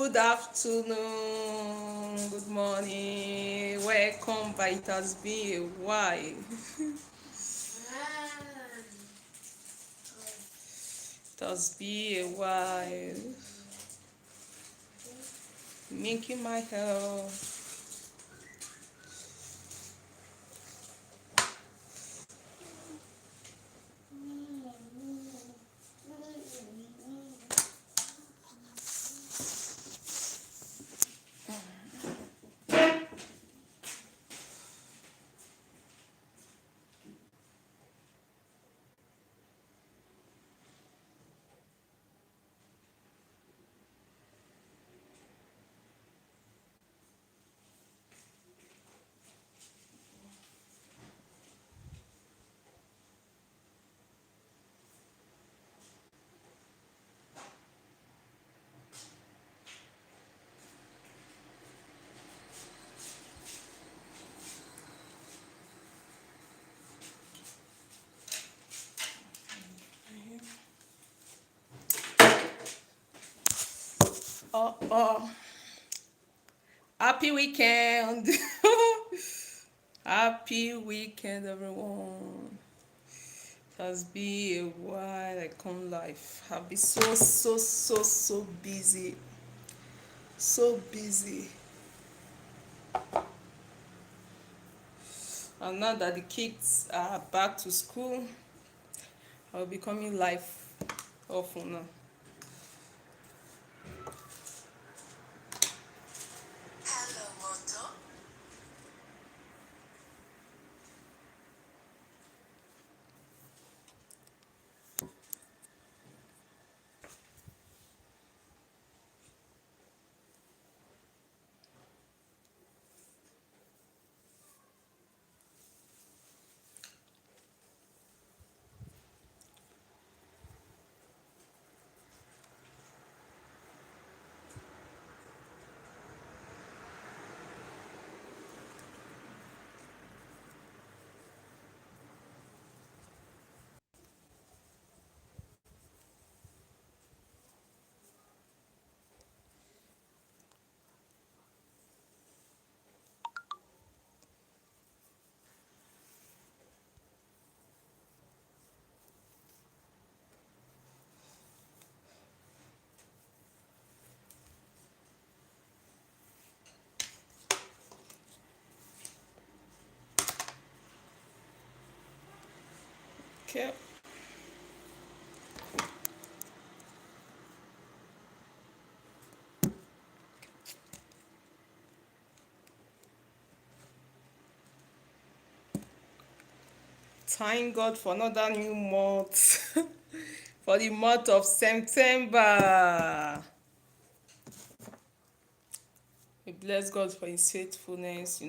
Good afternoon, good morning, welcome by It Has Been a While. It has been a while. Making my hair. Oh, happy weekend. Happy weekend, everyone. It has been a while. I come live. I've been so busy. So busy. And now that the kids are back to school, I'll be coming live often now. Okay. Thank God for another new month. For the month of September. We bless God for His faithfulness,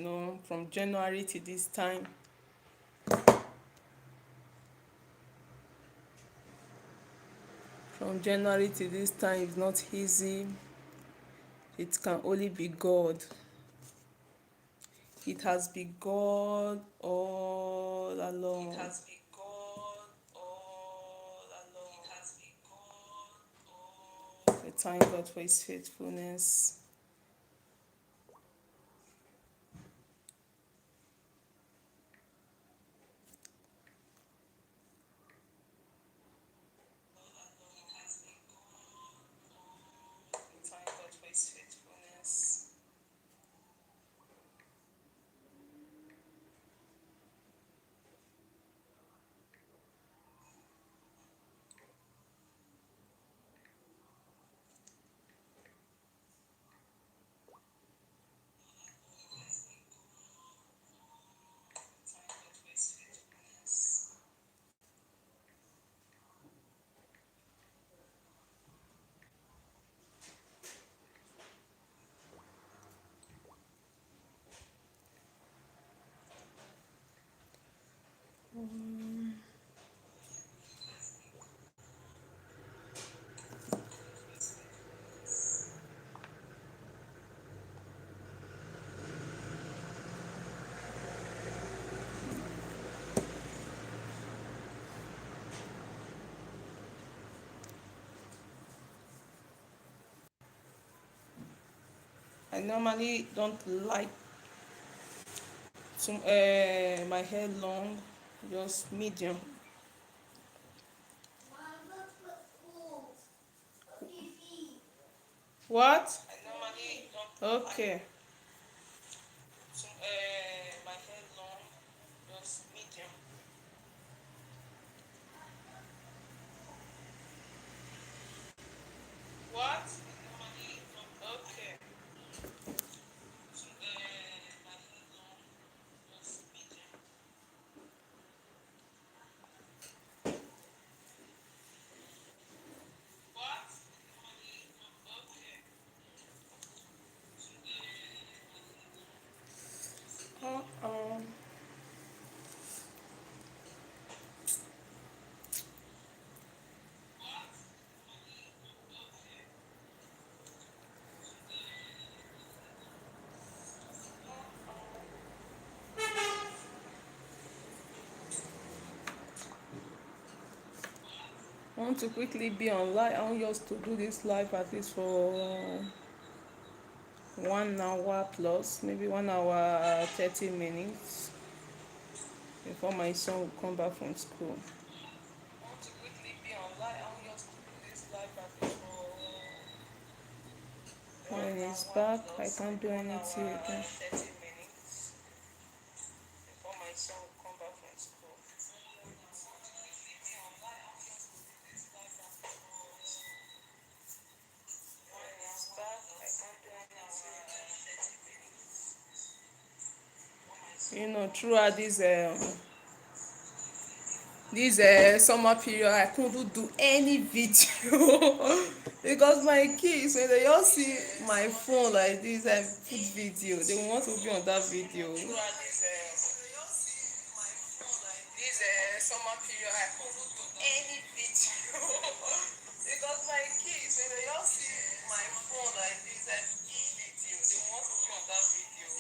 from January to this time. From January to this time is not easy. It can only be God. It has been God all along. It has been God all along. It has been God all. We thank God for His faithfulness. We thank God for His faithfulness. I normally don't like my hair long, just medium. What? I normally don't okay. Like my hair long, just medium. What? I normally don't okay. My hair long, just medium. What? I normally don't okay. Uh-uh. I want to quickly be on live. I want just to do this live at least for 1 hour plus, maybe 1 hour 30 minutes before my son will come back from school. I want to quickly be on live. I want just to do this live at least for when he's back. I can't do anything again. 30 minutes before my son will come back from school. Throughout this summer period, I couldn't do any video because my kids, when they all see my phone like this and put video, they want to be on that video. Throughout this summer period, I couldn't do any video because my kids, when they all see my phone like this and put video, they want to be on that video.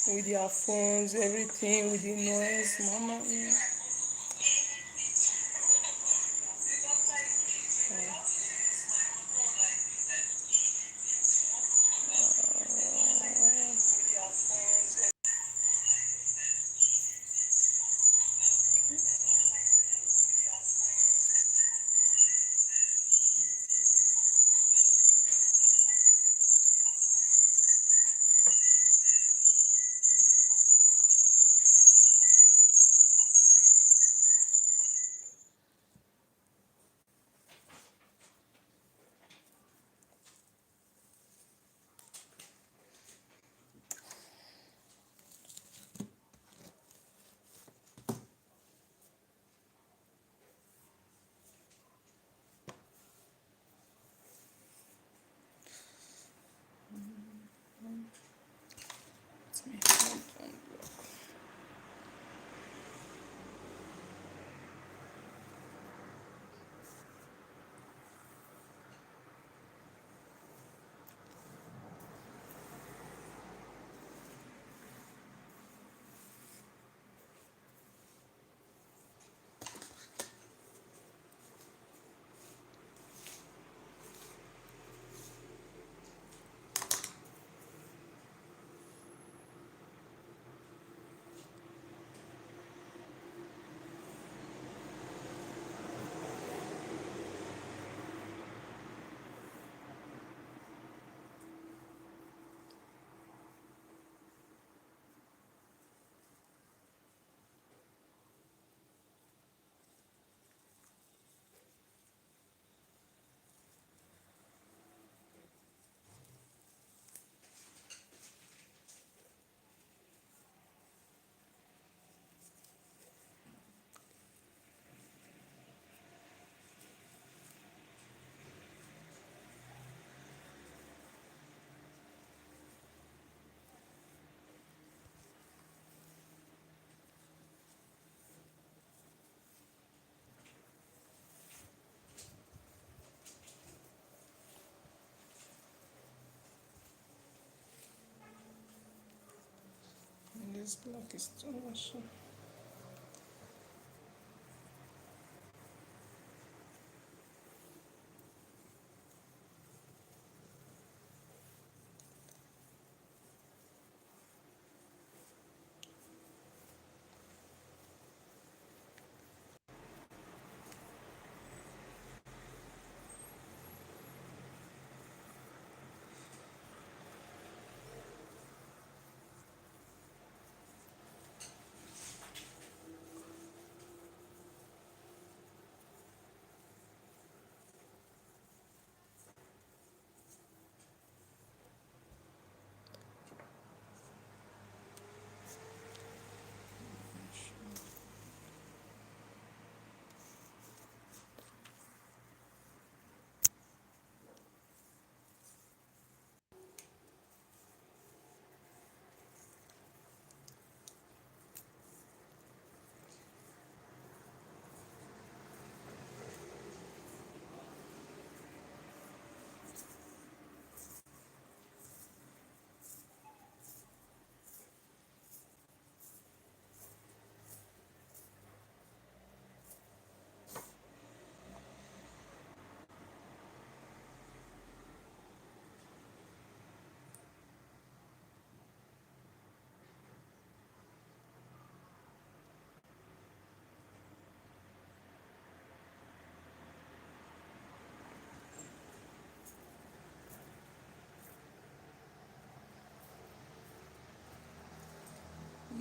With their phones, everything, with the noise, mama. This black is too much.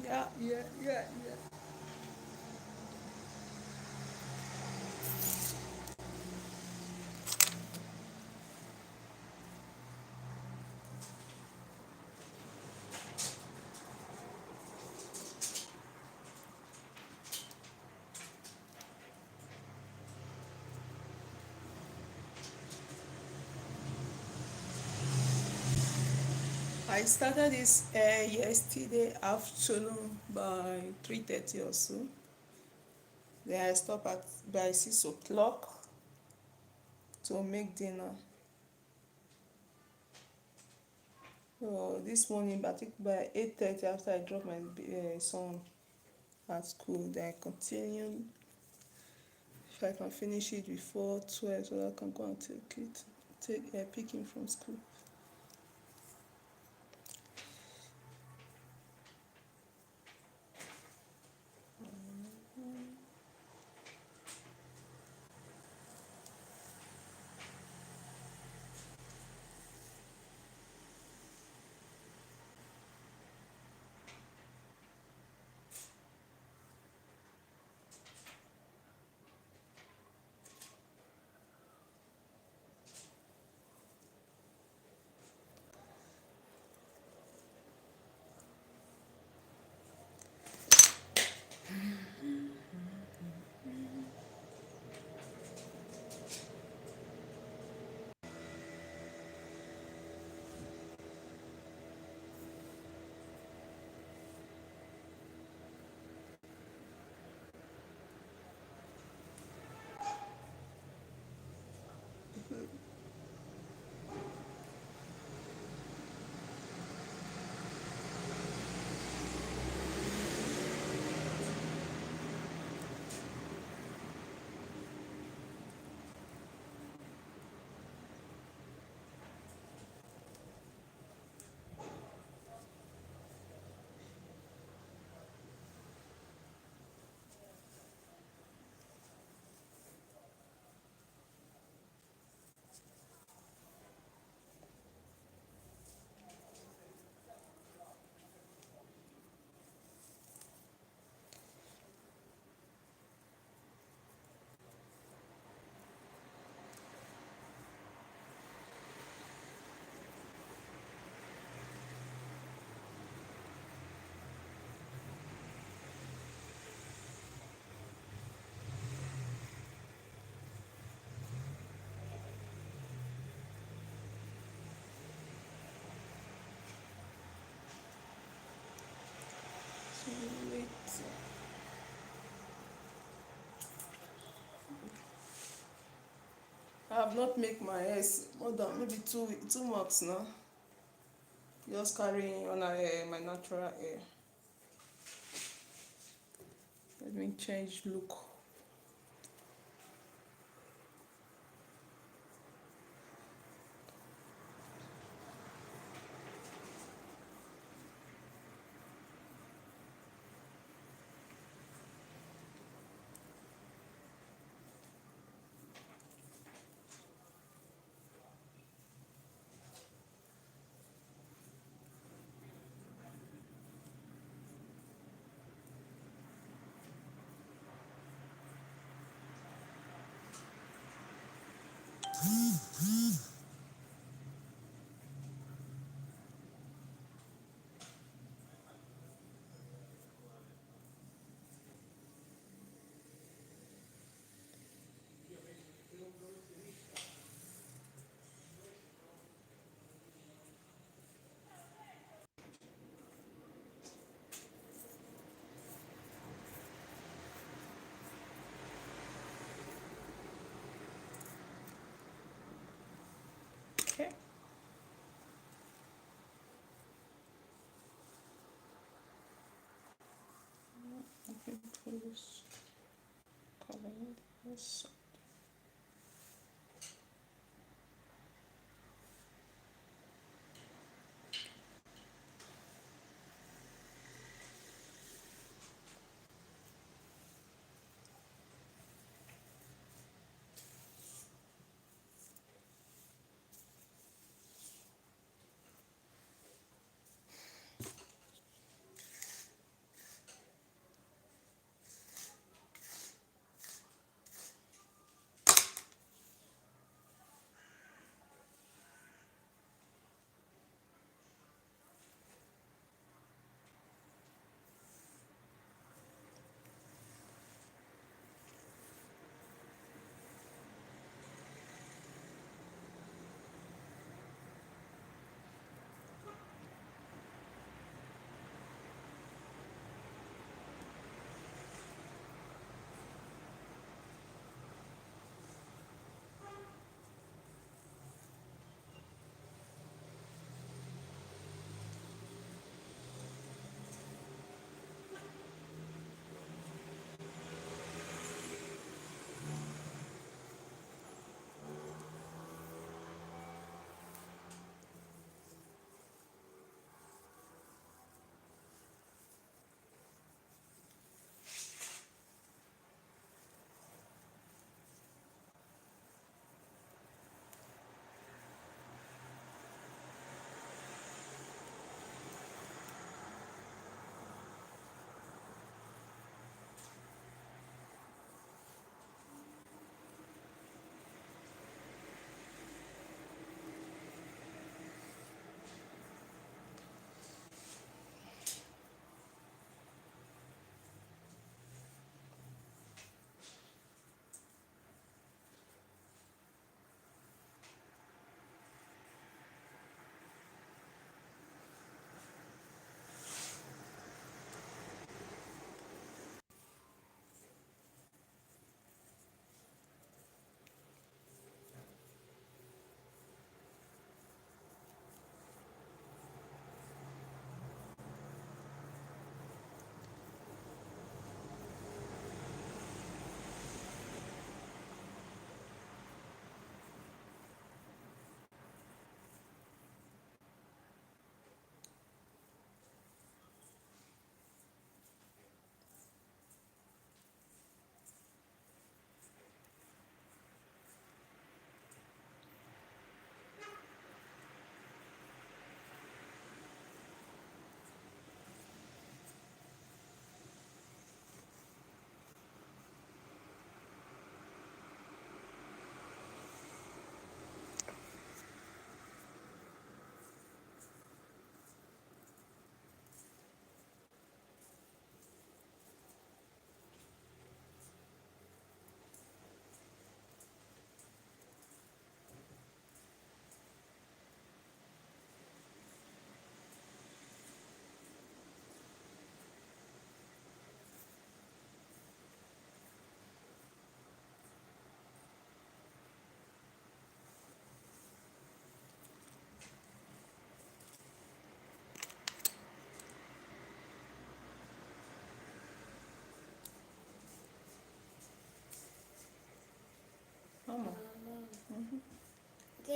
Yeah. I started this yesterday afternoon by 3:30 or so. Then I stop at by 6 o'clock to make dinner. So this morning, but by 8:30 after I drop my son at school, then I continue. If I can finish it before 12, so that I can go and pick him from school. So wait. I have not make my hair more than maybe 2 months now. Just carrying on my natural hair. Let me change look. Okay. Okay, pull this color. Yes.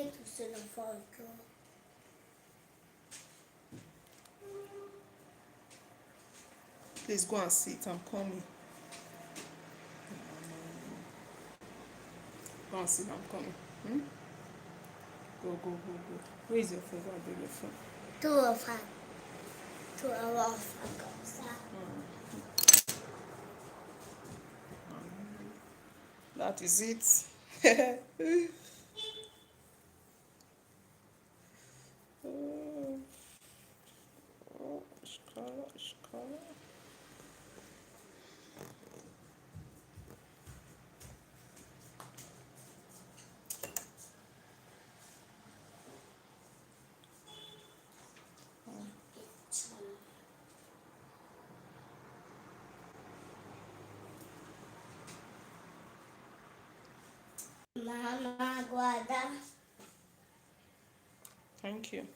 tout seul enfant encore. Please go and sit. I'm coming. Go and sit. I'm coming. Hmm? Go. Where is your phone? Go and bring your phone. Tout enfant. Tout enfant comme ça. That is it. Ishkala. Mama, guarda. Thank you.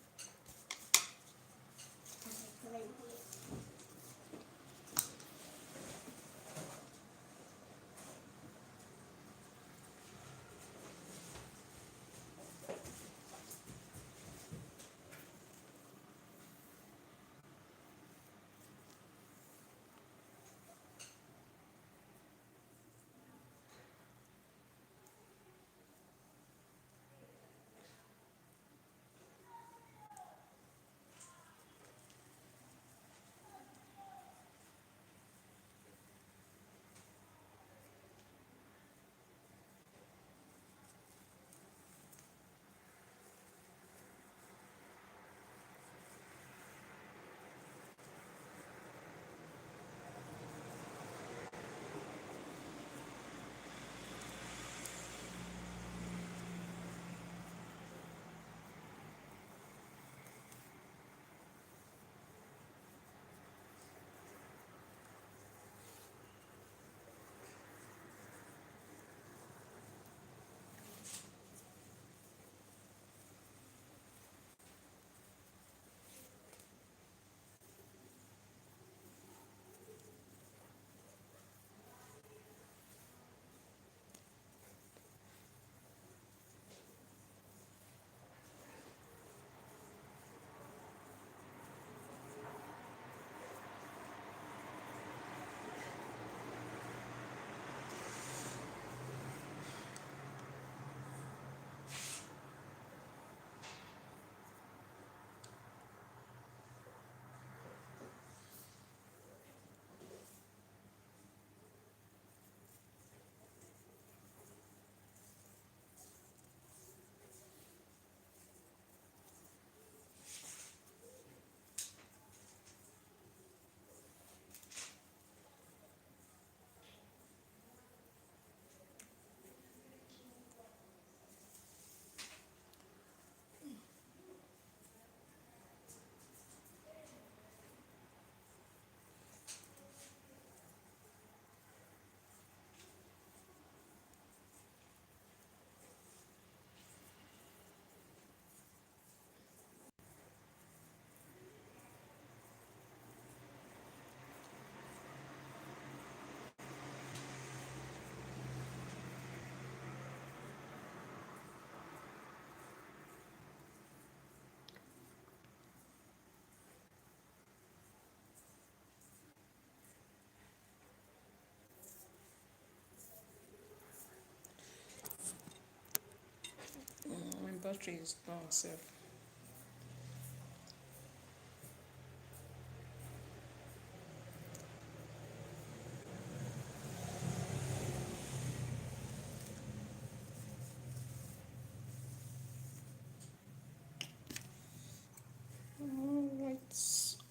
My battery is down, sir.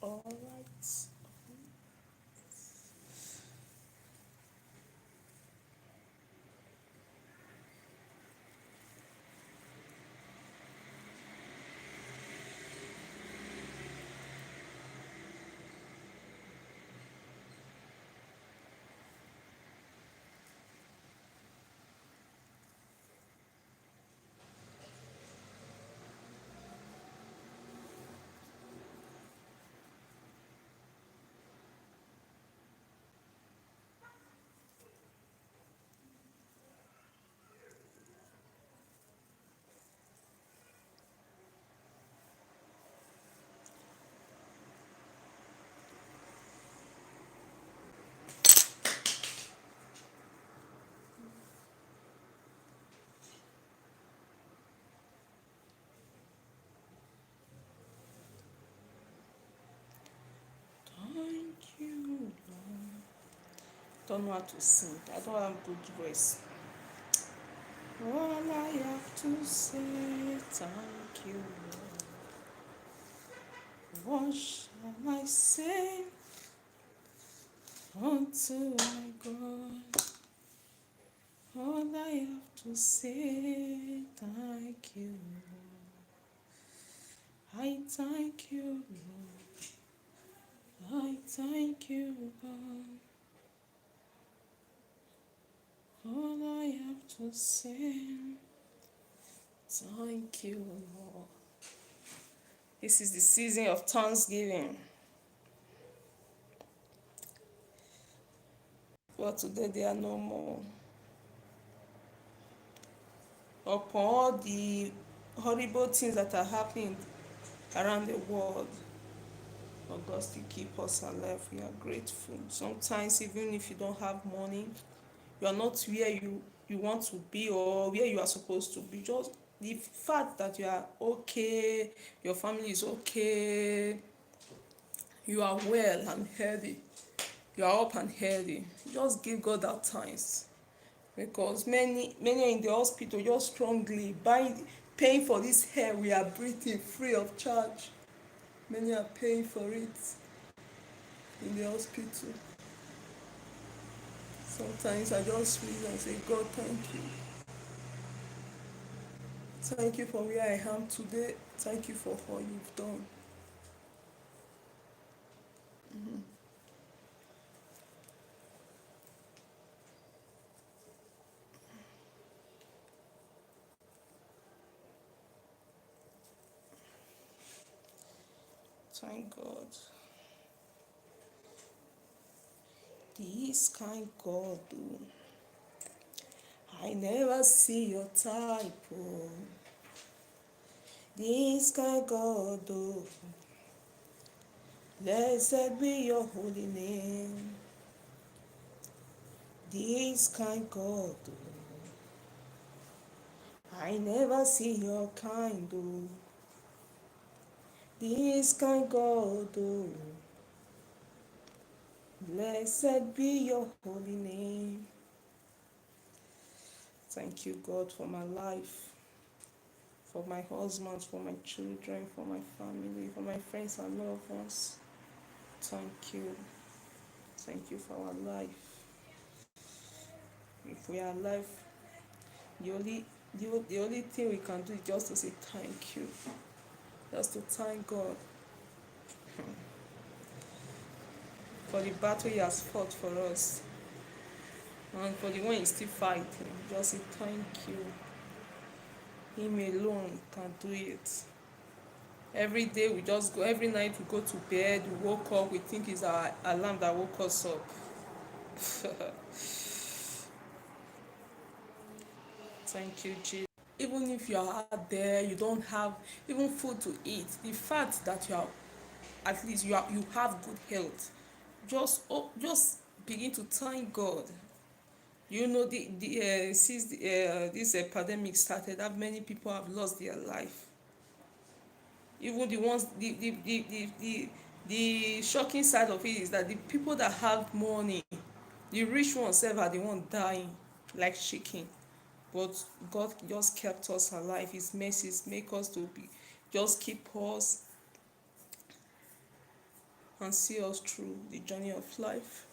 Alright. don't know how to sing. I don't have good voice. All I have to say, thank you, Lord. What shall I say unto my God? All I have to say, thank you, Lord. I thank you, Lord. I thank you, God. All I have to say, thank you, Lord. This is the season of Thanksgiving. But today they are no more. Upon all the horrible things that are happening around the world, but God still keep us alive. We are grateful. Sometimes even if you don't have money, you are not where you want to be or where you are supposed to be. Just the fact that you are okay, your family is okay, you are well and healthy, you are up and healthy. Just give God that thanks. Because many are in the hospital just strongly paying for this air we are breathing free of charge. Many are paying for it in the hospital. Sometimes I just read and say, God, thank you. Thank you for where I am today. Thank you for all you've done. Thank God. This kind God, oh, I never see your type, oh. This kind God, oh, blessed be your holy name. This kind God, oh, I never see your kind, oh. This kind God, oh, blessed be your holy name. Thank you, God, for my life, for my husband, for my children, for my family, for my friends and loved ones. Thank you. Thank you for our life. If we are alive, the only thing we can do is just to say thank you. Just to thank God for the battle He has fought for us. And for the one He's still fighting. Just say thank you. Him alone can do it. Every day we just go, every night we go to bed, we woke up, we think it's our alarm that woke us up. Thank you, Jesus. Even if you are out there, you don't have even food to eat, the fact that you are, at least you have good health, just begin to thank God. You know, since this pandemic started, that many people have lost their life. Even the ones, the shocking side of it is that the people that have money, the rich ones sef are the ones dying like chicken. But God just kept us alive. His mercies make us to be, just keep us and see us through the journey of life.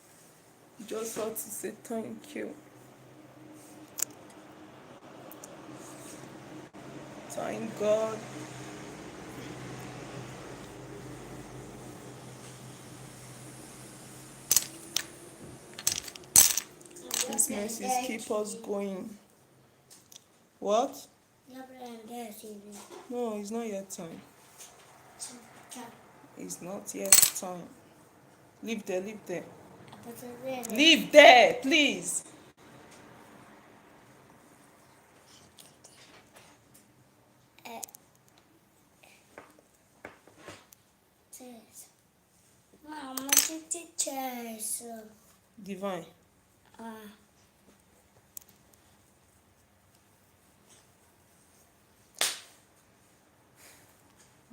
Just want to say thank you. Thank God. His mercies keep us going. What? No, it's not yet time. It's not yet time. Leave there, leave there. Leave there, please. Mama, teachers. Divine.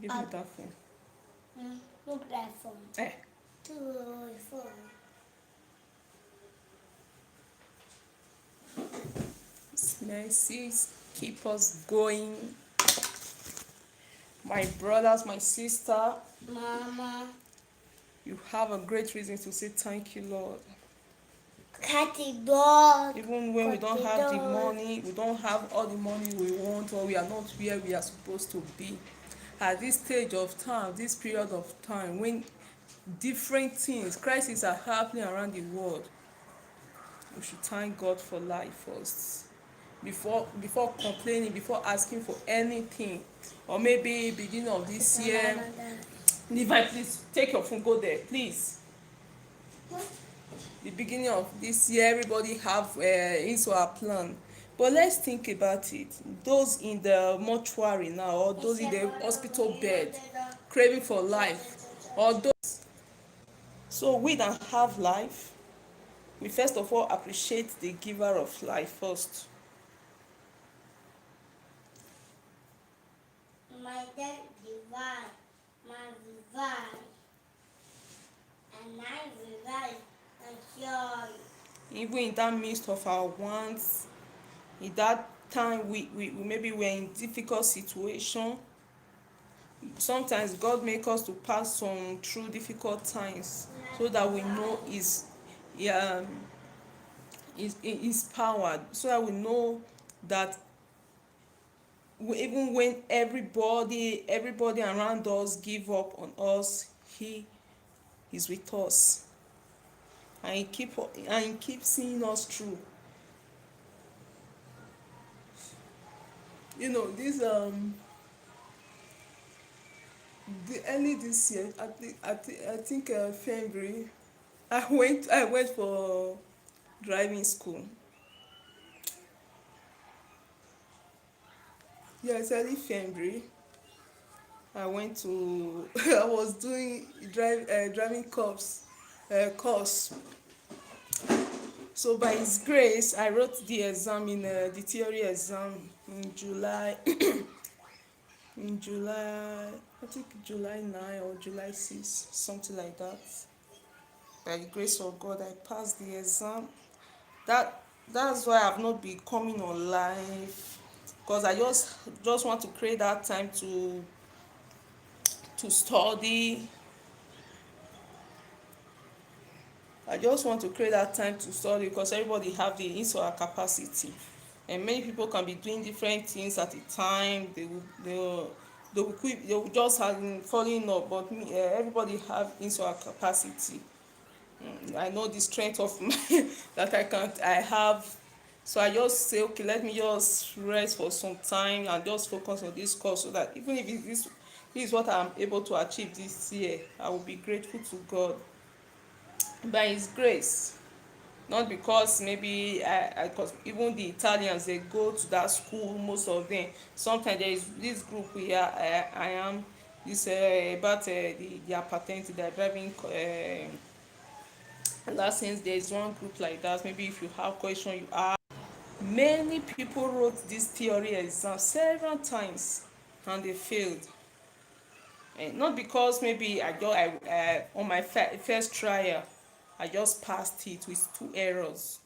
Give me that phone. Look that phone. Eh. 2 phone. mercies keep us going. My brothers, my sister, Mama. you have a great reason to say thank you, Lord. Cat the dog. Even when we Cut don't the have the dog. money, we don't have all the money we want, or we are not where we are supposed to be. At this stage of time, this period of time, when different things, crises are happening around the world, we should thank God for life first. Before complaining, before asking for anything, or maybe beginning of this year. Levi, please take your phone, go there, please. The beginning of this year, everybody have into our plan, but let's think about it. Those in the mortuary now, or those in the hospital bed craving for life, or those, so we that have life, we first of all appreciate the giver of life first. My dad divide, my divide, and I divide and joy. Even in that midst of our wants, in that time we maybe we're in difficult situation, sometimes God make us to pass some through difficult times, so that we know um, his power, so that we know that even when everybody around us give up on us, he is with us, and he keep seeing us through. This the early this year, I think February, I went for driving school. Yes, early February, I went to I was doing driving course. So by his grace, I wrote the exam in the theory exam in July. In July, I think July 9 or July 6, something like that. By the grace of God, I passed the exam. That's why I've not been coming on live, because I just want to create that time to study. I just want to create that time to study, because everybody have the insular capacity, and many people can be doing different things at a time. They will just have falling up, but everybody have insular capacity. I know the strength of that I have. So I just say, okay, let me just rest for some time and just focus on this course, so that even if this is what I'm able to achieve this year, I will be grateful to God by his grace. Not because maybe because even the Italians, they go to that school, most of them. Sometimes there is this group where I am this about their patent, their driving license. There is one group like that. Maybe if you have question, you ask. Many people wrote this theory exam several times and they failed. And not because maybe on my first trial I just passed it with 2 errors.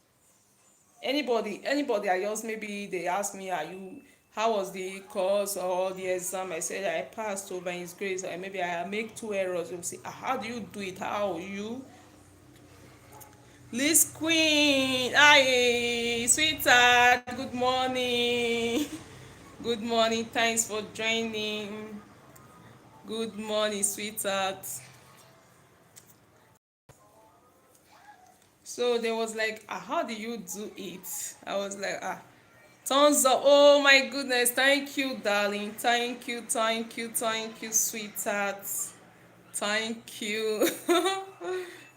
Anybody I just, maybe they ask me, are you how was the course or the exam, I said I passed over his grace, and maybe I make 2 errors. They'll say, how do you do it, how you Liz Queen, hi sweetheart, good morning. Good morning, thanks for joining. Good morning, sweetheart. So there was like, how do you do it? I was like, thumbs up. Oh my goodness, thank you, darling. Thank you, sweetheart. Thank you.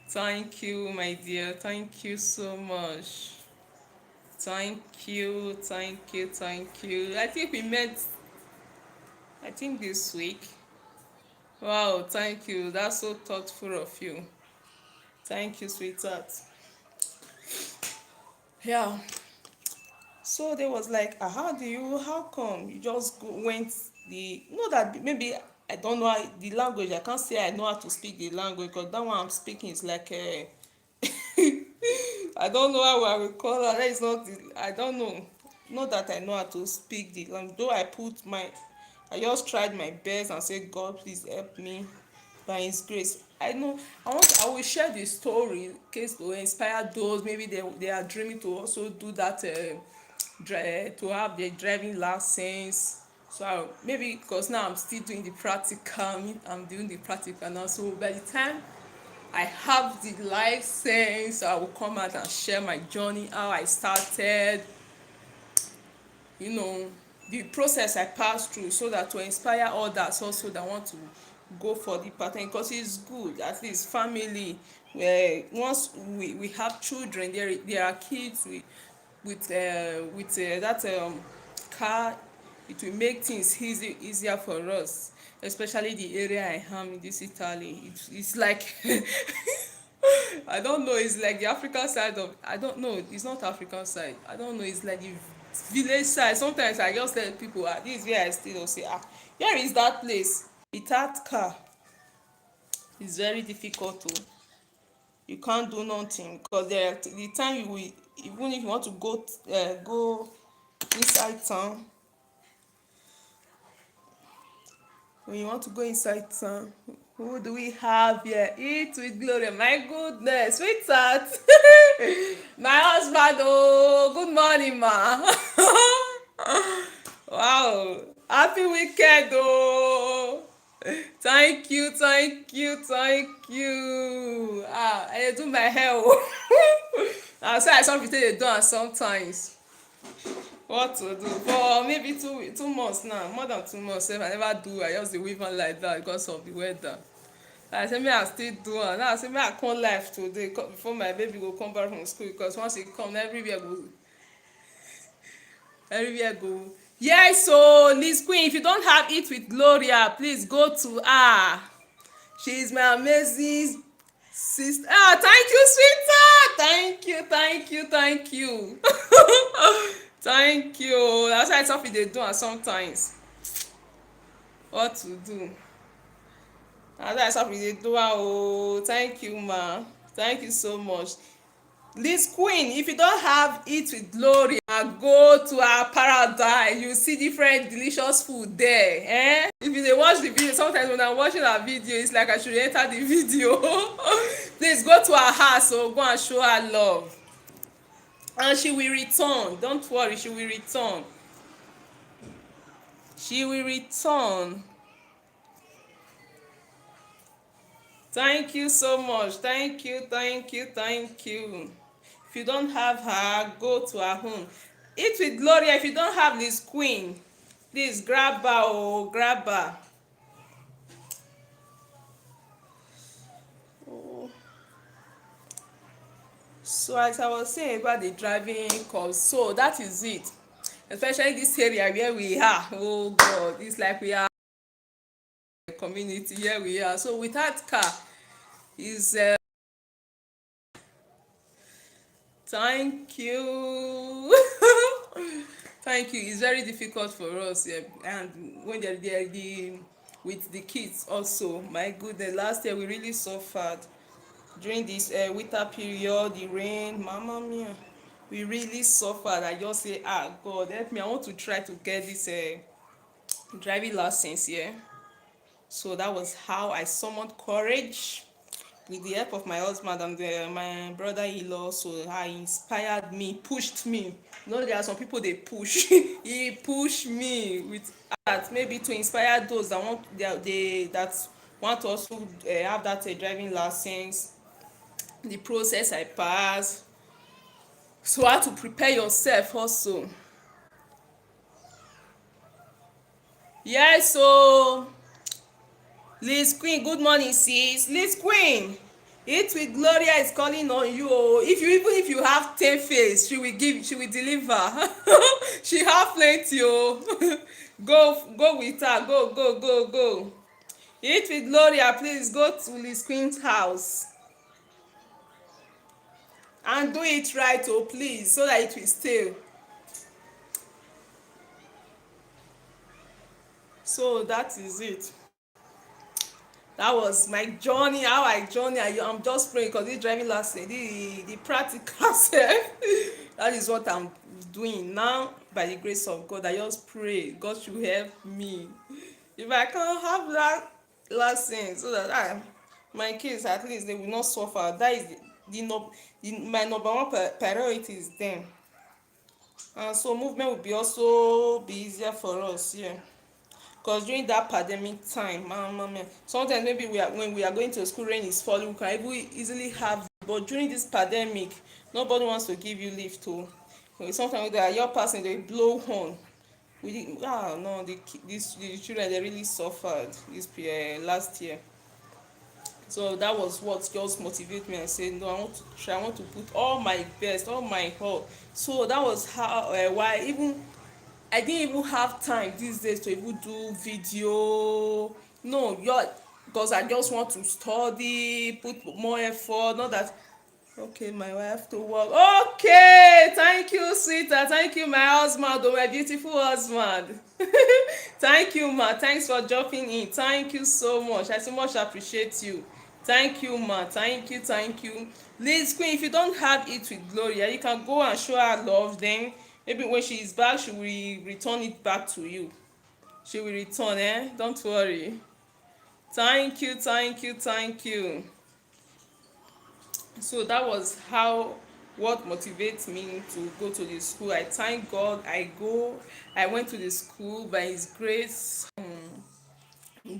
Thank you, my dear. Thank you so much. Thank you. I think we met, I think this week. Wow, thank you. That's so thoughtful of you. Thank you, sweetheart. Yeah. So there was like, how come you just went not that maybe I don't know the language. I can't say I know how to speak the language, because that one I'm speaking is like I don't know how I will call that. That is not I don't know. not that I know how to speak the language, though I just tried my best and said, God, please help me by His grace. I will share the story in case to inspire those maybe they are dreaming to also do that, to have their driving license. So maybe because now I'm still doing the practical, I'm doing the practical now. So by the time I have the license, I will come out and share my journey, how I started, you know, the process I passed through, so that to inspire others also that want to go for the pattern, because it's good, at least family, where once we have children, there are kids with that car, it will make things easier for us, especially the area I am in this Italy. It's like I don't know, it's like the African side of, I don't know, it's not African side, I don't know, it's like the village side. Sometimes I just tell people, this is where I stay, they'll say, here is that place. Without car, it's very difficult to, you can't do nothing, because the time you will, even if you want to go inside town, when you want to go inside town, who do we have here? Eat with Gloria, my goodness, sweetheart. My husband, oh, good morning, ma. Wow, happy weekend, oh. Thank you, thank you, thank you. I do my hair, oh. I say I some people they do am sometimes. What to do for maybe 2 months now, more than 2 months sef I never do, I just dey weave am like that because of the weather. I say make I still do am, now I say make I come live today before my baby go come back from school, because once he come everywhere go. Yes, so Liz Queen, if you don't have It with Gloria, please go to her. She is my amazing sister. Thank you, sweetheart. Thank you, thank you, thank you. Thank you. That's why something they do am sometimes. What to do? That's why something they do am. Oh, thank you, ma. Thank you so much. Liz Queen, if you don't have It with Gloria, go to her paradise. You see different delicious food there. If you dey watch the video, sometimes when I'm watching her video, it's like I should enter the video. Please go to her house, so go and show her love. And she will return. Don't worry, she will return. She will return. Thank you so much. Thank you, thank you, thank you. If you don't have her, go to her home. Eat with Gloria. If you don't have Liz Queen, please grab her, oh, grab her. Oh. So as I was saying about the driving course, so that is it. Especially this area where we are. Oh God, it's like we are a community. Here we are. So without car, is thank you. Thank you. It's very difficult for us, yeah. And when they're with the kids also. My goodness, last year we really suffered during this winter period, the rain, mama mia. We really suffered. I just say, God help me. I want to try to get this driving license here. So that was how I summoned courage with the help of my husband and my brother-in-law. So he inspired me, pushed me. There are some people they push. He pushed me with that, maybe to inspire those that want to also have that driving license. The process I passed. So how to prepare yourself also. Yes, so Liz Queen, good morning, sis. Liz Queen, It with Gloria is calling on you. Even if you have 10 face, she will deliver. She have plenty. Go with her. Go. It with Gloria, please go to Liz Queen's house and do it right, please, so that it will stay. So that is it. That was my journey, how I journey. I'm just praying, because this driving lesson, the practical self, that is what I'm doing now. By the grace of God, I just pray God should help me. If I can have that lesson, so that my kids at least they will not suffer. That is my number one priority is them. And so movement will be also be easier for us, yeah. Because during that pandemic time, sometimes maybe when we are going to school, rain is falling, we can even easily have. But during this pandemic, nobody wants to give you leave to. Sometimes they are your person, they blow horn. No, the children they really suffered this last year. So that was what just motivated me. I said, no, I want to try. I want to put all my best, all my heart. So that was how why even I didn't even have time these days to even do video. No, because I just want to study, put more effort. Not that okay, my wife to work. Okay, thank you, sweetheart. Thank you, my husband, oh, my beautiful husband. Thank you, ma. Thanks for dropping in. Thank you so much. I so much appreciate you. Thank you, ma. Thank you, thank you. Liz Queen, if you don't have it with Gloria, you can go and show her love. Then maybe when she is back, she will return it back to you. She will return, eh? Don't worry. Thank you, thank you, thank you. So that was how what motivates me to go to the school. I thank God I went to the school by his grace.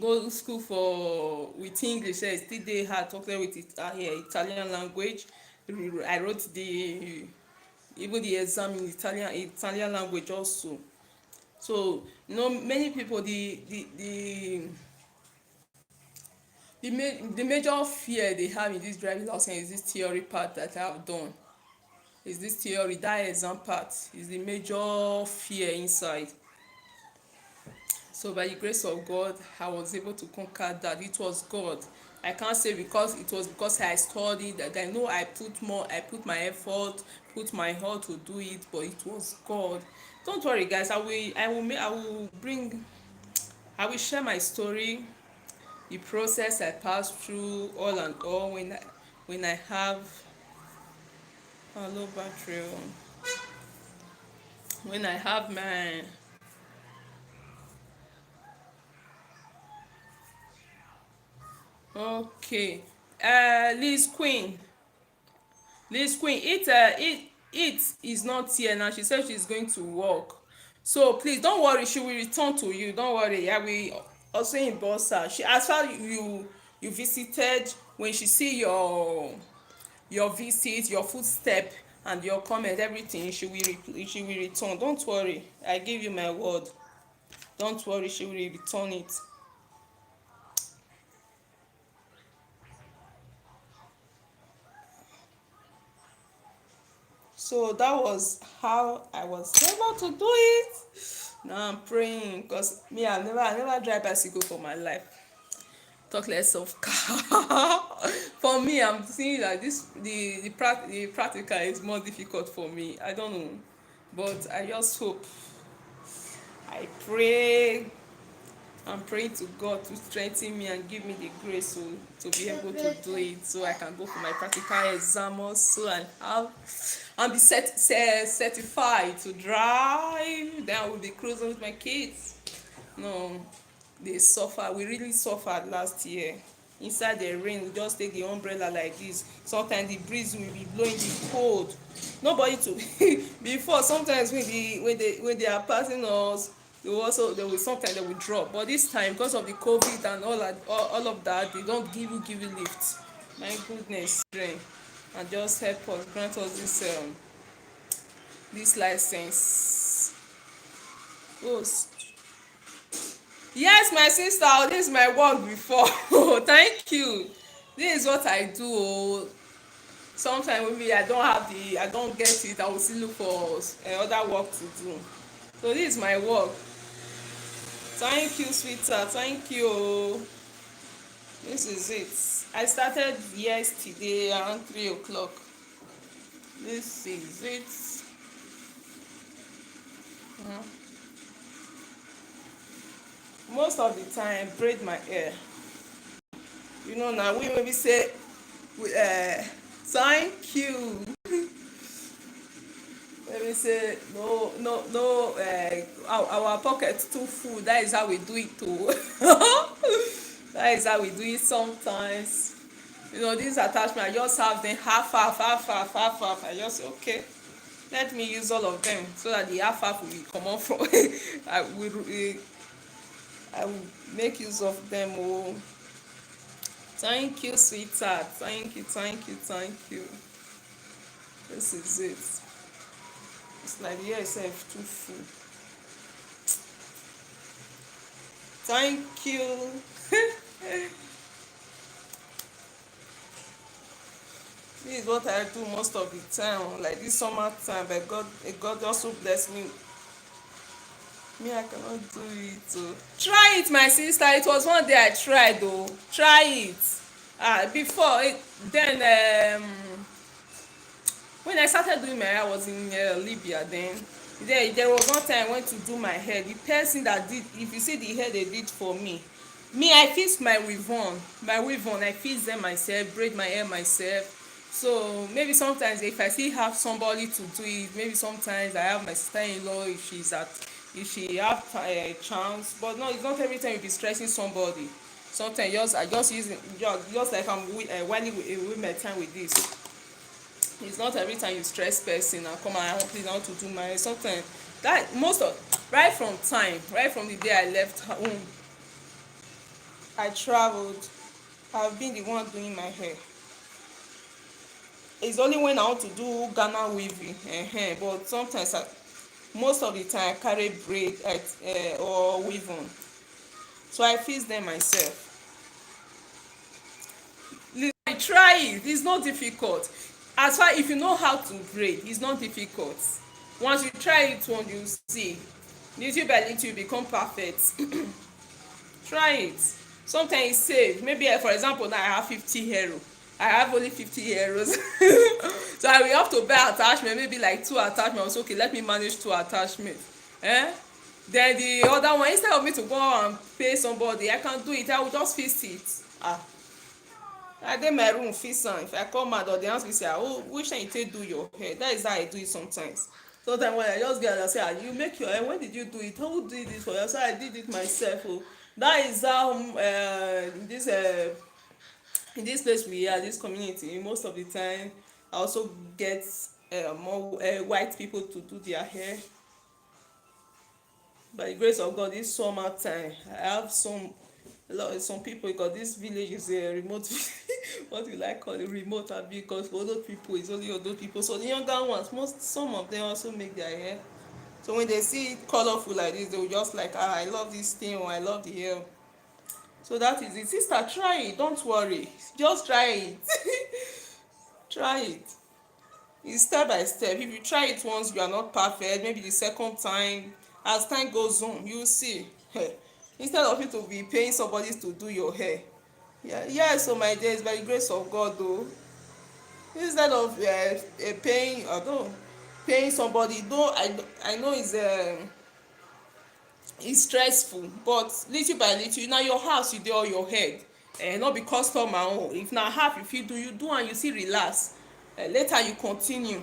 Go to school for with English. I still dey hard talking with Italian language. I wrote the even the exam in Italian language also. So many people the major fear they have in this driving license is this theory part that I have done. Is this theory, that exam part is the major fear inside. So by the grace of God, I was able to conquer that. It was God. I can't say because it was because I studied that I know I put my effort, put my heart to do it, but it was God. Don't worry guys, I will share my story, the process I passed through all and all when I have a low battery when I have my okay Liz Queen it is not here now. She said she's going to work, so please don't worry, she will return to you. Don't worry, I will also inbox her. She as far you visited, when she see your visit, your footstep and your comment, everything, she will return. Don't worry, I give you my word. Don't worry, she will return it. So that was how I was able to do it. Now I'm praying because me I never drive bicycle for my life. Talk less of car. For me, I'm seeing that the practical is more difficult for me. I don't know, but I just hope. I pray. I'm praying to God to strengthen me and give me the grace to be able to do it, so I can go for my practical exam also and be certified to drive. Then I will be cruising with my kids. No, they suffer. We really suffered last year. Inside the rain, we just take the umbrella like this. Sometimes the breeze will be blowing the cold. Nobody to before. Sometimes when they are passing us, they will sometimes they will drop. But this time, because of the COVID and all of that, they don't give you lift. My goodness, rain, and just help us, grant us this license. Oh, yes, my sister, this is my work before. Thank you. This is what I do. Sometimes maybe I don't get it, I will still look for other work to do. So this is my work. Thank you, sweetheart. Thank you. This is it. I started yesterday around 3 o'clock. This is it. Most of the time, I braid my hair. Now we maybe say, thank you. Maybe We say no. Our pocket too full. That is how we do it too. That is how we do it sometimes. These attachment, I just have them half. I just say, okay, let me use all of them so that the half will come off from. I will make use of them. Oh, thank you, sweetheart. Thank you. This is it. It's like the air itself too full. Thank you. This is what I do most of the time, like this summer time. But God also bless me. Me, I cannot do it. Oh. Try it, my sister. It was one day I tried, though. Try it. Before it, then when I started doing my hair, I was in Libya. Then there was one time I went to do my hair. The person that did, if you see the hair they did for me, I fix my weave-on. I fix them myself, braid my hair myself. So maybe sometimes if I still have somebody to do it, maybe sometimes I have my sister-in-law if she have a chance. But no, it's not every time you be stressing somebody. Sometimes I just use it, just like I'm whiling with my time with this. It's not every time you stress person and come and help me out to do my sometimes. That most of right from the day I left home, I traveled. I've been the one doing my hair. It's only when I want to do Ghana weaving, but sometimes most of the time I carry braid or weave on, so I fix them myself. Try it. It's not difficult. As far if you know how to braid, it's not difficult. Once you try it once, you see little by little you become perfect. Try it. Sometimes it's safe. Maybe for example now I have 50 euro. I have only 50 euros. So I will have to buy attachment, maybe like 2 attachments. Okay, let me manage 2 attachments. Then the other one, instead of me to go and pay somebody, I can do it. I will just fix it. I dey my room fix am. If I come out or they ask me say, oh, which time you take do your hair? That is how I do it sometimes. Sometimes when I just get I say, you make your hair, when did you do it? Who did it for you? So I did it myself. Oh. That is how in this place we are, this community, most of the time I also get more white people to do their hair. By the grace of God, this summer time I have some people, because this village is a remote what you like call it, remote, because for those people it's only those people. So the younger ones, some of them also make their hair. So when they see it colorful like this, they will just like, I love this thing, or I love the hair. So that is it. Sister, try it. Don't worry. Just try it. Try it. It's step by step. If you try it once, you are not perfect. Maybe the second time, as time goes on, you will see. Instead of you to be paying somebody to do your hair. Yeah. So my dear, it's by the grace of God, though. Instead of paying somebody, though I know it's stressful, but little by little, na your house you do all your head, not be customer own. If na half you fit do, you do and you still relax. Later you continue.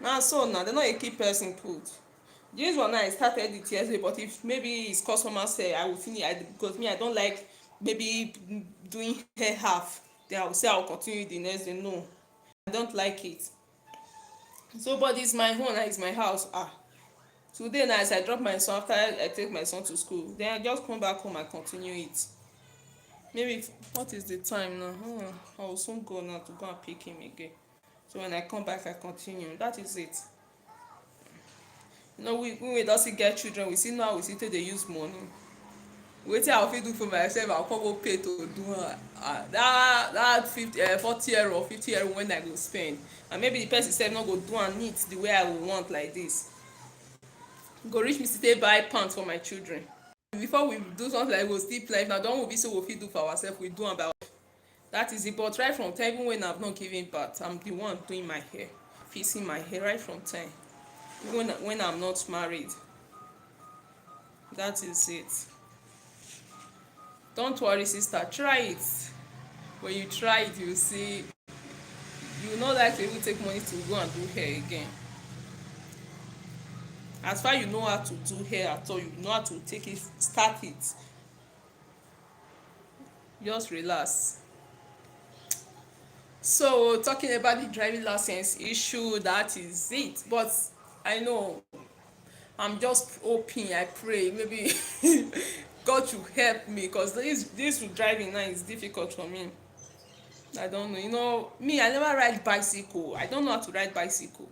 Na so na dem no dey keep person put. This one I started it yesterday, but if maybe it's customer say I will finish, because me I don't like maybe doing hair half, then I will say I will continue the next day. No, I don't like it. So but it's my home, it's my house. Today na as I drop my son, after I take my son to school, then I just come back home and continue it. Maybe what is the time now? I will soon go now to go and pick him again. So when I come back I continue. That is it. We don still get children, we still know how we still take dey use money. Wetin I fit do for myself, I come go pay to do that 40 euro or 50 euro when I go spend, and maybe the person sef no go do am neat the way I would want like this. Go reach me still buy pants for my children. Before we do something like we go still plan. If na the one we so we fit do for ourselves, we do am by ourselves. That is it. But right from time, even when I've not given birth, I'm the one doing my hair, fixing my hair right from time. Even when I'm not married. That is it. Don't worry, sister. Try it. When you try it, you see you will not like to even take money to go and do hair again. As far you know how to do hair at all, you know how to take it, start it, just relax. So talking about the driving license issue, that is it. But I know, I'm just hoping, I pray maybe God should help me, because this driving now is difficult for me. I don't know, me, I never ride bicycle. I don't know how to ride bicycle.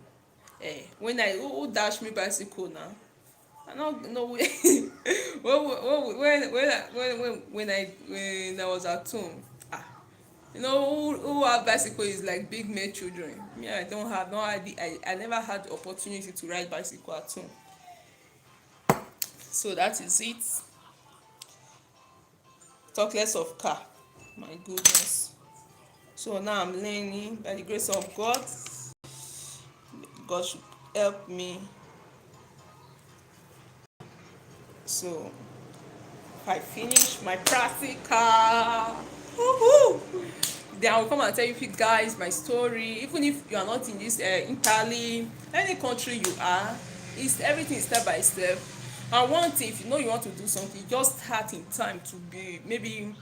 When I who dash me bicycle now? I don't know when when I was at home. ah who have bicycle is like big male children. Me, I don't have no idea. I never had the opportunity to ride bicycle at home. So that is it. Talk less of car. My goodness. So now I'm learning by the grace of God. God should help me. So if I finish my practical, woohoo, then I will come and tell you guys my story. Even if you are not in this Italy, any country you are, it's everything step by step. And one thing, if you know you want to do something, just start in time to be maybe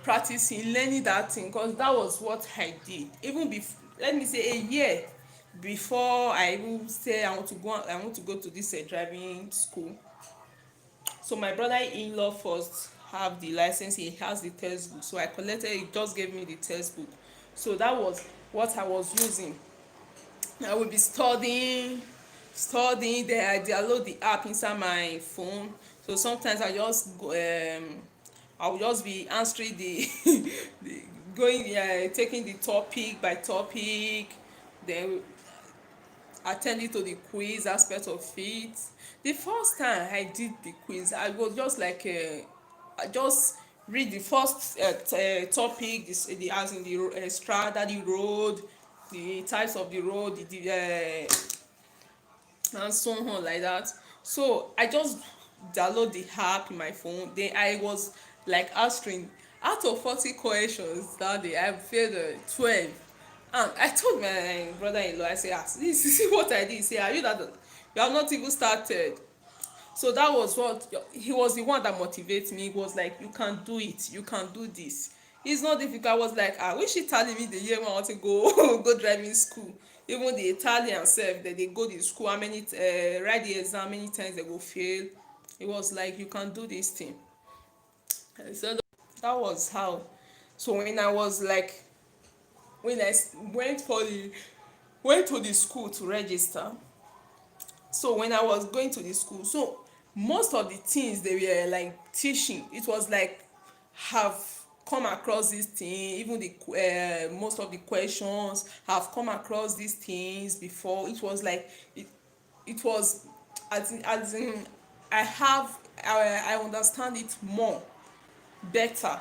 practicing, learning that thing, because that was what I did. Even before, let me say, a year before I even say I want to go to this driving school. So my brother-in-law first have the license, he has the textbook, so I collected, he just gave me the textbook. So that was what I was using. I will be studying, then I download the app inside my phone. So sometimes I will just be answering the going, taking the topic by topic, then attending to the quiz aspect of it. The first time I did the quiz, I was just like, I just read the first topic, as in the strata, the road, the types of the road, and so on like that. So I just download the app in my phone. Then I was like answering, out of 40 questions that day I failed 12. And I told my brother-in-law, I said, this is what I did. He said, are you that you have not even started? So that was what he was, the one that motivates me. He was like, you can do it, you can do this, it's not difficult. I was like, I wish Italy me the year when I want to go go driving school. Even the Italian self, that they go to school, how many write the exam, many times they go fail. It was like, you can do this thing. So that was how. So when I was like, when I went to the school to register. So when I was going to the school, so most of the things they were like teaching, it was like, have come across this thing. Even the most of the questions have come across these things before. It was like, it was as in I understand it more better.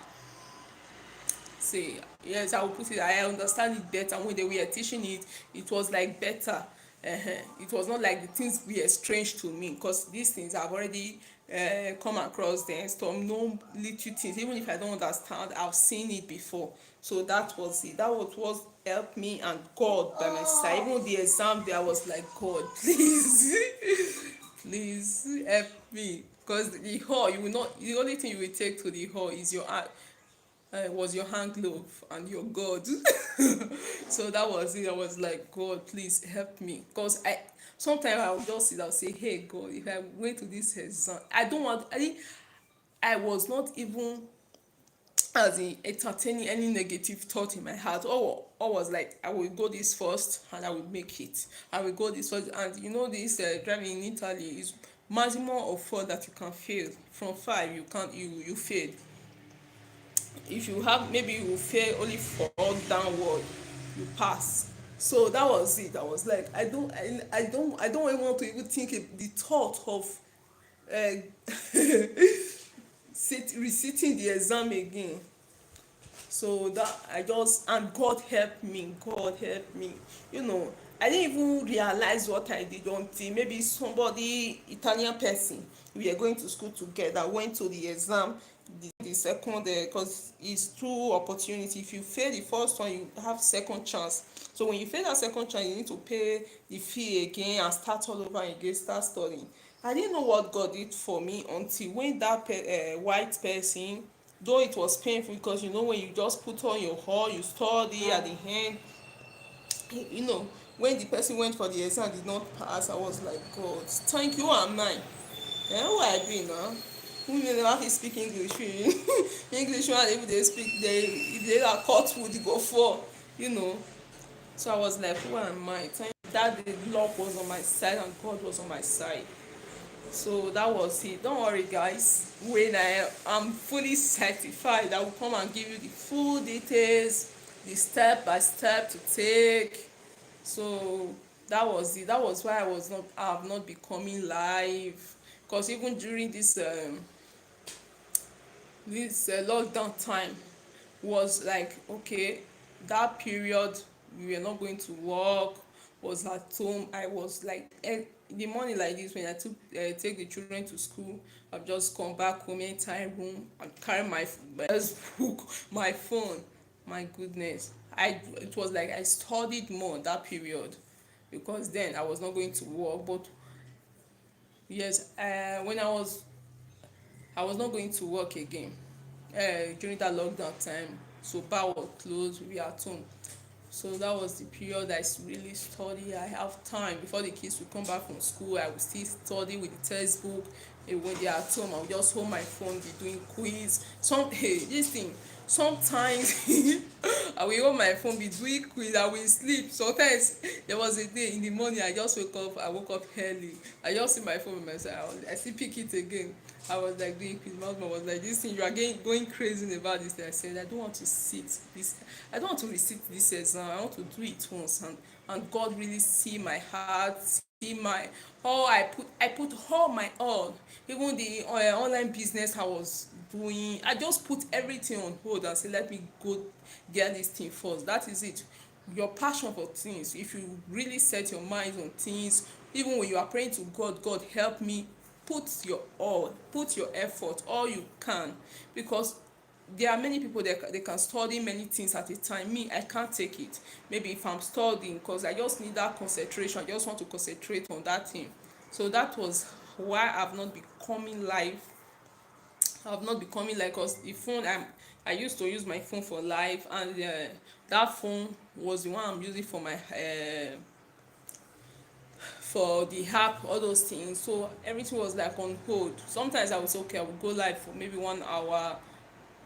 Say yes, I will put it, I understand it better. When they were teaching it, it was like better. It was not like the things were strange to me, because these things I've already come across them. Some no little things, even if I don't understand, I've seen it before. So that was it. That was what helped me, and God by my side. Even the exam there, I was like, God, please, please help me, because the hall, you will not, the only thing you will take to the hall is your was your hand glove and your God. So that was it. I was like, God, please help me, because I sometimes I would just sit down and say, hey God, if I went to this exam, I don't want, I was not even as in entertaining any negative thought in my heart. All was like, I will go this first and I will make it. I will go this first. And this driving in Italy is maximum of 4 that you can fail. From 5 you can't, you fail. If you have, maybe you will fail only 4 downward, you pass. So that was it. I was like, I don't even want to even think the thought of receiving the exam again. So that I just, and God helped me. God helped me. I didn't even realize what I did until maybe somebody, Italian person, we were going to school together, went to the exam, the the second, because it's two opportunity. If you fail the first one, you have second chance. So when you fail that second chance, you need to pay the fee again and start all over again, start studying. I didn't know what God did for me until when that white person, though it was painful, because you know when you just put on your hall, you study at the end, you know, when the person went for the exam did not pass, I was like, God, thank you, am I? Who I be now? Who may never fit speak English? English one, if they speak, if they are caught would go for, you know. So I was like, who am I? Thank that the luck was on my side and God was on my side. So that was it. Don't worry, guys. When I am fully certified, I will come and give you the full details, the step by step to take. So that was it. That was why I have not been coming live. Because even during this lockdown time was like, okay, that period we were not going to work, was at home. I was like, in the morning like this, when I take the children to school, I've just come back home, entire room, and carry my book, my phone. My goodness, it was like I studied more that period, because then I was not going to work. But yes, when I was not going to work again during that lockdown time. So bar was closed, we were at home. So that was the period I really study. I have time before the kids will come back from school. I will still study with the textbook. When they are at home, I will just hold my phone, be doing quiz. This thing. Sometimes I will hold my phone, be doing quiz. I will sleep. Sometimes there was a day in the morning I just wake up. I woke up early. I just see my phone with myself. I still pick it again. I was like doing quiz. My husband was like, this thing, you are going crazy about this thing. I said, I don't want to sit this. I don't want to resit this exam. I want to do it once, and God really see my heart, see my all. I put all my all. Even the online business I was doing, I just put everything on hold and say, let me go get this thing first. That is it. Your passion for things, if you really set your mind on things, even when you are praying to God, God help me, put your all, put your effort, all you can. Because there are many people that they can study many things at a time. Me, I can't take it. Maybe if I'm studying, because I just need that concentration, I just want to concentrate on that thing. So that was why I've not been coming live. I've not becoming like, cause the phone I used to use my phone for live, and that phone was the one I'm using for my for the app, all those things. So everything was like on hold. Sometimes I was okay, I would go live for maybe 1 hour,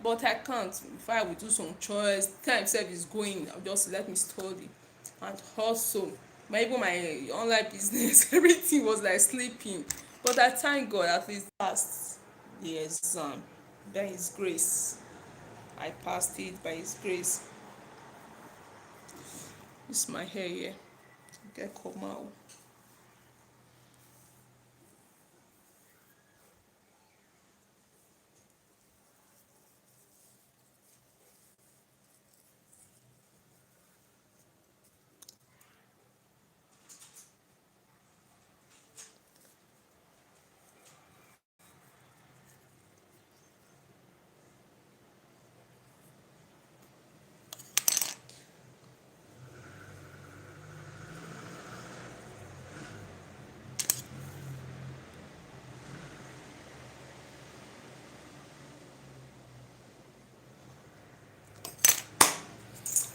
but I can't. If I would do some choice, time self is going, I'll just let me study. And also even my online business, everything was like sleeping. But I thank God, at least passed the exam by his grace. I passed it by his grace. This is my hair here, get come out.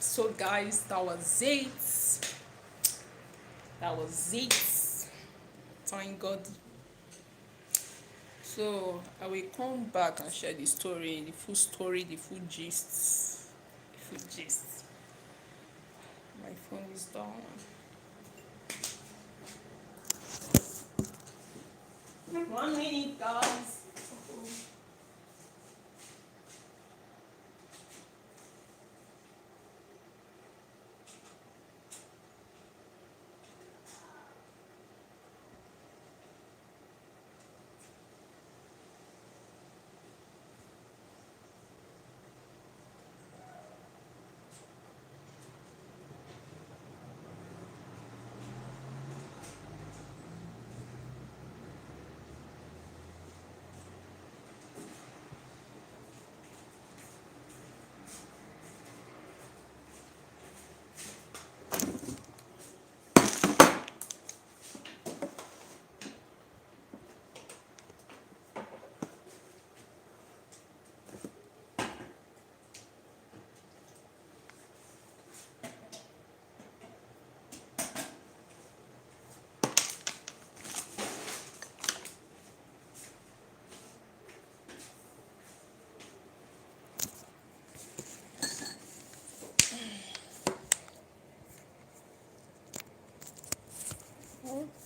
So guys, that was it. That was it. Thank God. So I will come back and share the story, the full gist. The full gist. My phone is down. 1 minute, guys.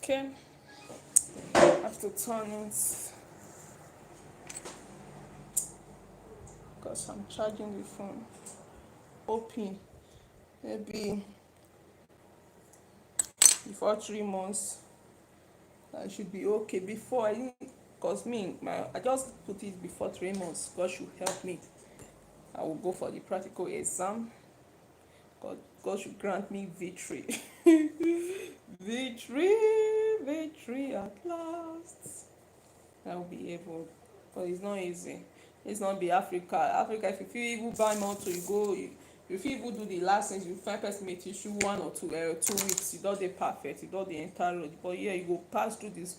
Okay, I have to turn it because I'm charging the phone. Hoping maybe before 3 months I should be okay. Before I, because I just put it before 3 months. God should help me. I will go for the practical exam. God should grant me victory. Victory, victory at last. I will be able, but it's not easy. It's not be Africa. Africa, if you feel even buy motor, you go. You fit even do the license, you find person may teach you 1 or 2 weeks. You don dey perfect, you don dey enter road. But yeah, you go pass through this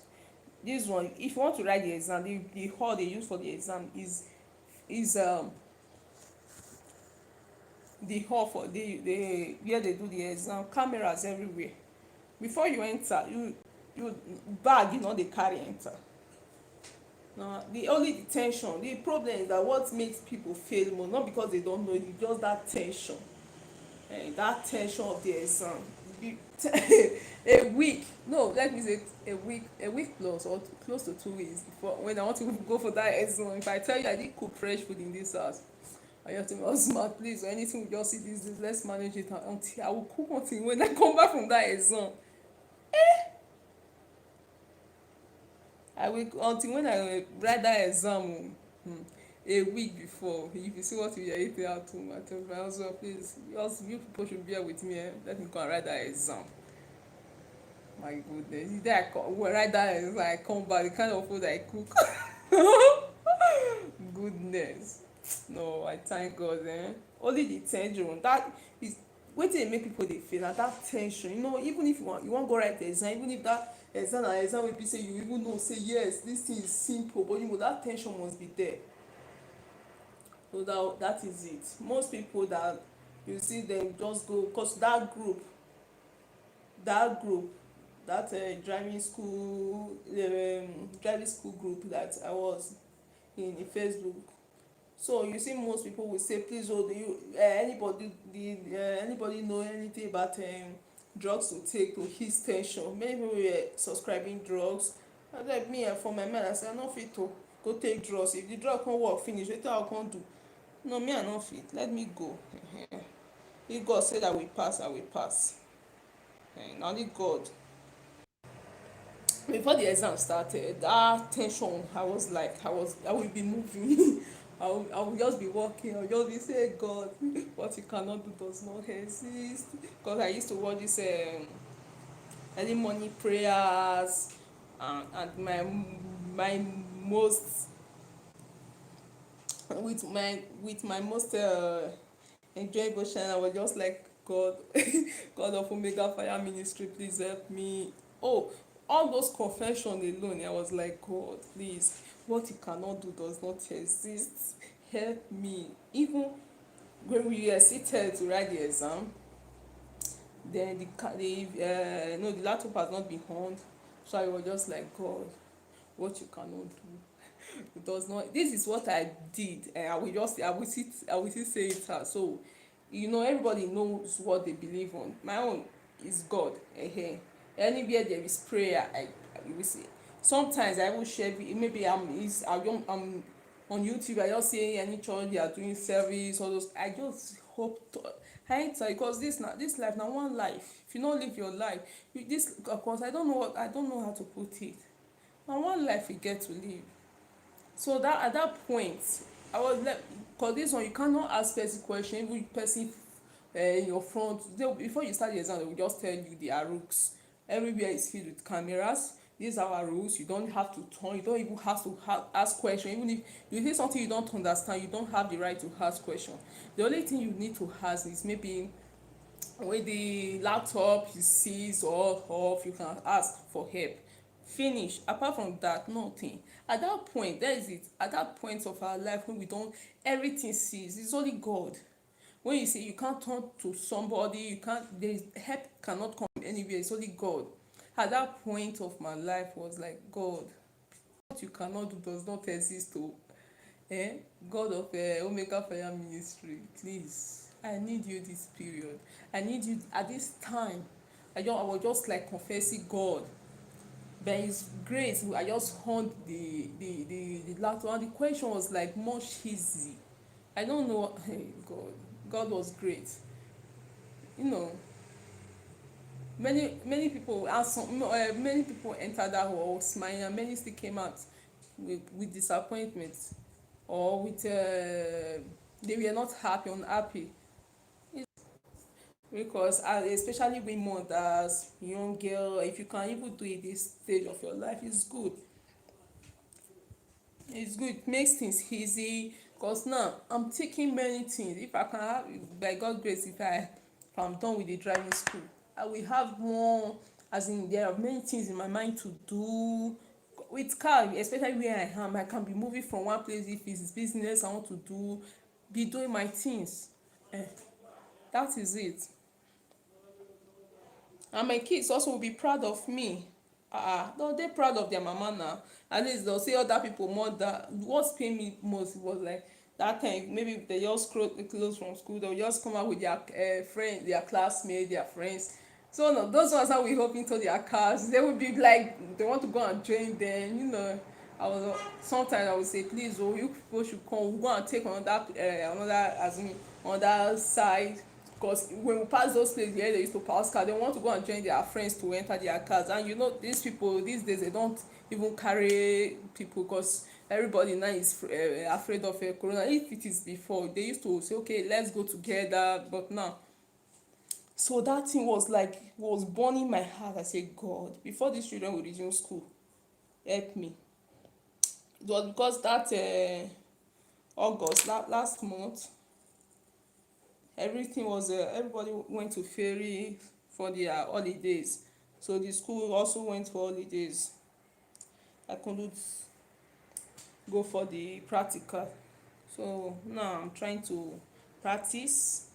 one. If you want to write the exam, the hall they use for the exam is the hall for the where they do the exam. Cameras everywhere. Before you enter, you bag you no dey carry enter. Now the only the ten sion, the problem is that what makes people fail more, not because they don't know it, it's just that tension. That tension of the exam. A week, no, let me say a week plus or close to 2 weeks before when I want to go for that exam. If I tell you I didn't cook fresh food in this house, I have to be smart, please, or anything we just see this, let's manage it until I will cook until when I come back from that exam. I will until when I write that exam. A week before, if you see what we are eating at home, I tell my husband, please, you people should bear with me. Let me go and write that exam. My goodness, the day write that exam, I come back, the kind of food I cook. Goodness, no, I thank God. Only the tension that is wetin dey make people dey fail na that tension. Even if you wan go write the exam, even if that exam na exam wey be say you even know say yes, this thing is simple, but that tension must be there. So that is it. Most people that you see them just go, because that group that driving school group that I was in Facebook. So you see most people will say, please, do you anybody know anything about drugs to take to ease tension? Many people were subscribing drugs. And like me, for my mind, I say I no fit to go take drugs. If the drug can't work finish, wetin I come do? No, me I no fit. Let me go. If God said I will pass, I will pass. Na only God. Before the exam started, that tension, I will be moving. I will just be walking. I will just be saying, God, what you cannot do does not exist. Because I used to watch this early morning prayers, and my most with my most enjoyable channel was just like, God, God of Omega Fire Ministry, please help me. Oh, all those confessions alone, I was like, God, please, what you cannot do does not exist. Help me. Even when we were seated to write the exam, then the laptop has not been on, so I was just like, God, what you cannot do, it does not. This is what I did, and I will still say it out. So everybody knows what they believe on. My own is God. Anywhere there is prayer, I will say. Sometimes I will share, maybe I'm on YouTube, I just see any church they are doing service, all those. I just hope to, I enter, because this life now one life. If you don't live your life, this, of course, I don't know how to put it. Now one life we get to live. So that at that point, I was like, because this one you cannot ask person question, even person in your front. Before you start the exam, they will just tell you their rules. Everywhere is filled with cameras. These are our rules. You don't have to turn. You don't even have to ask question. Even if you hear something you don't understand, you don't have the right to ask question. The only thing you need to ask is maybe when the laptop is seized or off, you can ask for help. Finish. Apart from that, nothing. At that point, that is it. At that point of our life when we don't, everything cease. It's only God. When you say you can't turn to somebody, you can't, there is help cannot come anywhere. It's only God. At that point of my life was like, God, what you cannot do does not exist. God of Omega Fire Ministry, please, I need you this period. I need you at this time. I was just like confessing, God, by his grace I just honed the last one. The question was like much easy. I don't know. Hey, God was great. You know, many people and many people entered that hall smiling, and many still came out with disappointment, or with they were not happy, unhappy. Because especially women mothers, young girl, if you can even do it this stage of your life, it's good. It's good, it makes things easy. Because now I'm taking many things. If I can have, by God grace, if I'm done with the driving school, I will have more, as in there are many things in my mind to do. With car, especially where I am, I can be moving from one place. If it's business I want to do, be doing my things. eh, that is it. And my kids also will be proud of me. No, they proud of their mama now. At least they'll see other people more. That what's paying me most was like that time. Maybe if they just close from school, they'll just come out with their friends, their classmates, their friends. So no, those ones that we hop into their cars, they would be like they want to go and join them. I was sometimes I would say, please, oh, you people should come. We go and take another as in on that side. Because when we pass those places where they used to pass car, they want to go and join their friends to enter their cars. And these people these days, they don't even carry people, because everybody now is afraid of corona. If it is before, they used to say, okay, let's go together. But now, so that thing was burning my heart. I said, God, before these children will resume school, help me. It was because that August, last month, everybody went to ferry for their holidays, so the school also went for holidays. I couldn't go for the practical, so now I'm trying to practice,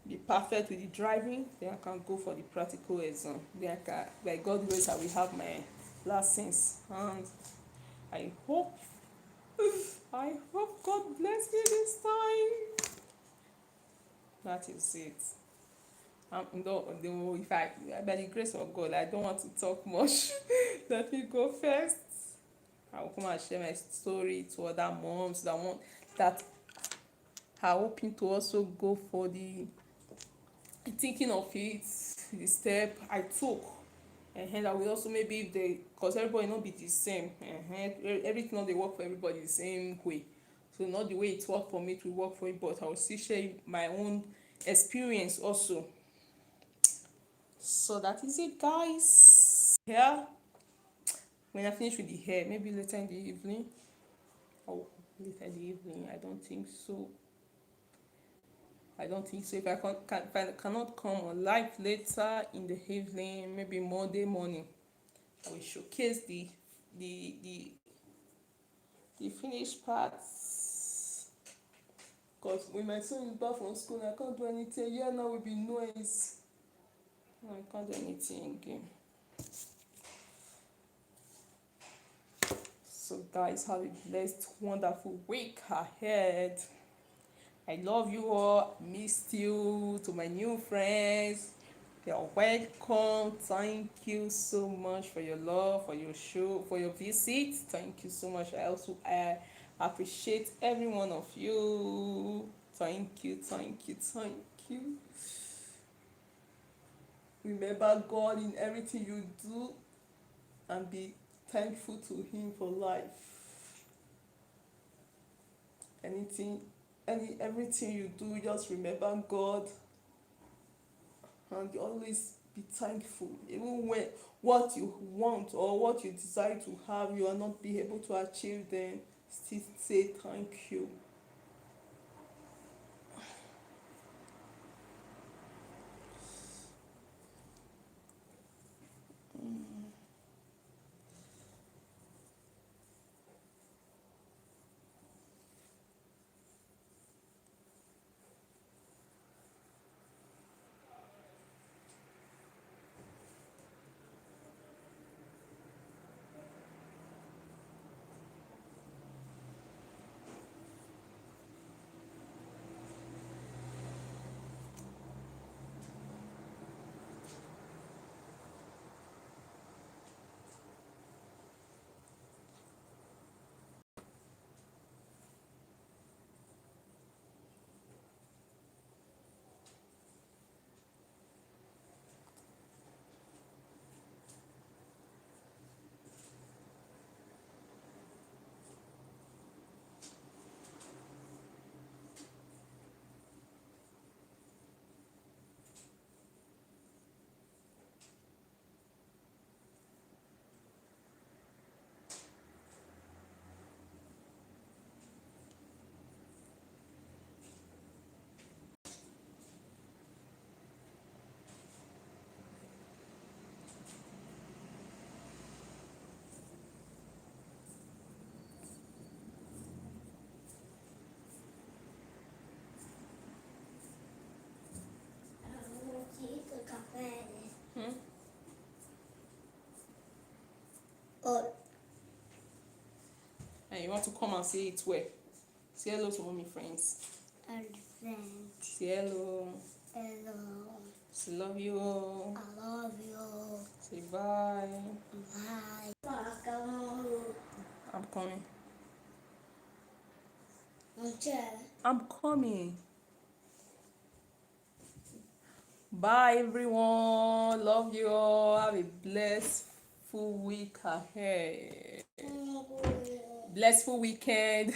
be perfect with the driving, then I can go for the practical exam. Then I can, by God grace, I will have my license. And i hope I hope God bless me this time. That is it. No, if I, by the grace of God, I don't want to talk much. Let me go first. I will come and share my story to other moms that are hoping to also go for the thinking of it, the step I took. And I will also, maybe if they, because everybody not be the same. Everything not they work for everybody the same way. So not the way it work for me, it will work for you, but I will still share my own experience also. So that is it, guys. Hair, when I finish with the hair, maybe later in the evening. Oh, later in the evening, I don't think so. If if I cannot come on live later in the evening, maybe Monday morning, I will showcase the the the finished parts. Because when my son is back from school, I can't do anything. Yeah, now will be noise. No, I can't do anything again. So guys, have a blessed, wonderful week ahead. I love you all. Missed you. To my new friends, you're welcome. Thank you so much for your love, for your show, for your visit. Thank you so much. I appreciate every one of you. Thank you, thank you, thank you. Remember God in everything you do, and be thankful to Him for life. Anything, everything you do, just remember God, and always be thankful. Even when what you want or what you desire to have, you are not be able to achieve, then still say thank you. And you want to come and say it where? Say hello to mommy friends. And friends. Say hello. Hello. Say love you. I love you. Say bye. Bye. I'm coming. Okay. I'm coming. Bye everyone. Love you all. Have a blessed full week ahead. Blessed full weekend.